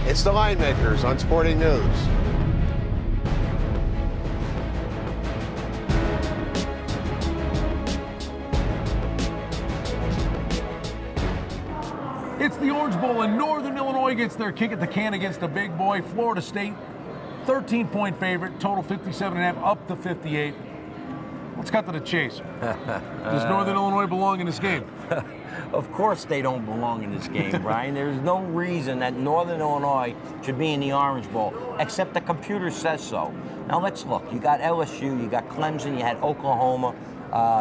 It's the Line Makers on Sporting News. It's the Orange Bowl, and Northern Illinois gets their kick at the can against a big boy, Florida State. 13-point favorite, total 57.5, up to 58. Let's cut to the chase. Does Northern Illinois belong in this game? Of course they don't belong in this game, Brian. There's no reason that Northern Illinois should be in the Orange Bowl, except the computer says so. Now let's look. You got LSU, you got Clemson, you had Oklahoma,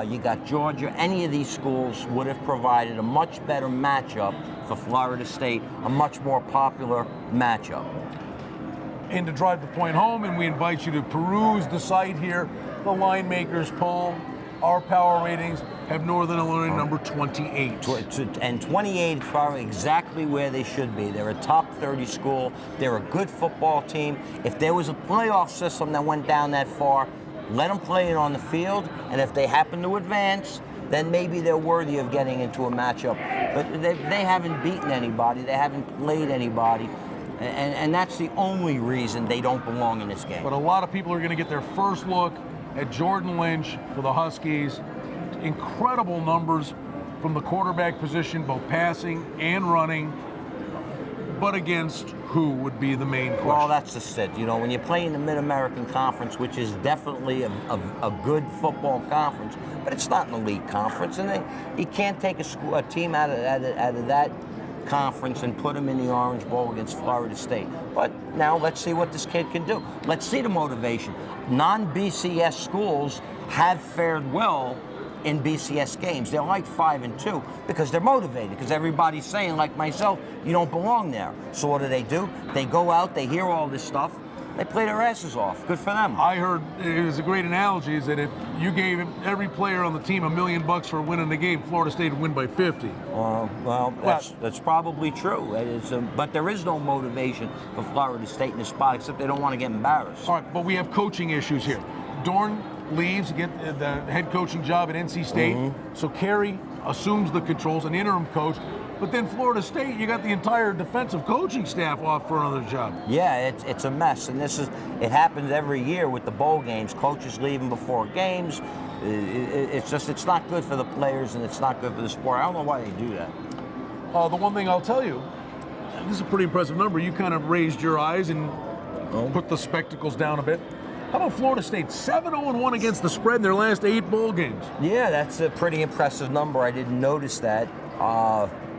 you got Georgia. Any of these schools would have provided a much better matchup for Florida State, a much more popular matchup. And to drive the point home, and we invite you to peruse the site here, the Line Makers poll. Our power ratings have Northern Illinois number 28. And 28 is probably exactly where they should be. They're a top 30 school. They're a good football team. If there was a playoff system that went down that far, let them play it on the field. And if they happen to advance, then maybe they're worthy of getting into a matchup. But they haven't beaten anybody. They haven't played anybody. And that's the only reason they don't belong in this game. But a lot of people are going to get their first look at Jordan Lynch for the Huskies. Incredible numbers from the quarterback position, both passing and running. But against who would be the main question? Well, that's just it. You know, when you play in the Mid-American Conference, which is definitely a good football conference, but it's not an elite conference, and you can't take a team out of that conference and put them in the Orange Bowl against Florida State. But now let's see what this kid can do. Let's see the motivation. Non-BCS schools have fared well in BCS games. They're like 5-2 because they're motivated, because everybody's saying, like myself, you don't belong there. So what do? They go out, they hear all this stuff, they play their asses off. Good for them. I heard it was a great analogy, is that if you gave every player on the team $1 million for winning the game, Florida State would win by 50. Well, that's probably true. But there is no motivation for Florida State in this spot, except they don't want to get embarrassed. All right, but we have coaching issues here. Dorn leaves to get the head coaching job at NC State. So Carey assumes the controls, an interim coach. But then Florida State, you got the entire defensive coaching staff off for another job. Yeah, it's a mess, and it happens every year with the bowl games. Coaches leaving before games. It's not good for the players, and it's not good for the sport. I don't know why they do that. The one thing I'll tell you, this is a pretty impressive number. You kind of raised your eyes and put the spectacles down a bit. How about Florida State? 7-0-1 against the spread in their last 8 bowl games. Yeah, that's a pretty impressive number. I didn't notice that.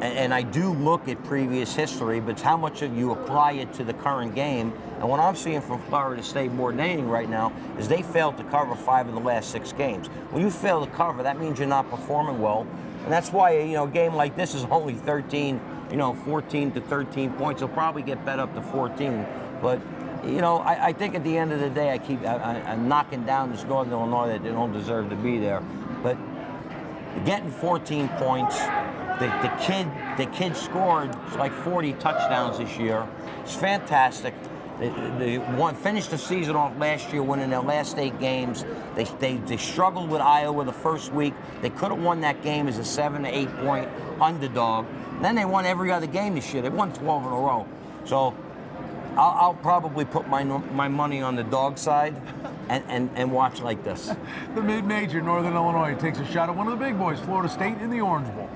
And I do look at previous history, but it's how much of you apply it to the current game. And what I'm seeing from Florida State more than anything right now is they failed to cover 5 of the last 6 games. When you fail to cover, that means you're not performing well. And that's why, a game like this is only 14 to 13 points. It'll probably get bet up to 14. But, I think at the end of the day, I'm knocking down this Northern Illinois that they don't deserve to be there. But getting 14 points, the kid scored like 40 touchdowns this year. It's fantastic. They finished the season off last year winning their last 8 games. They struggled with Iowa the first week. They could have won that game as a 7 to 8 point underdog. Then they won every other game this year. They won 12 in a row. So I'll probably put my money on the dog side and watch like this. The mid-major, Northern Illinois, takes a shot at one of the big boys, Florida State, in the Orange Bowl.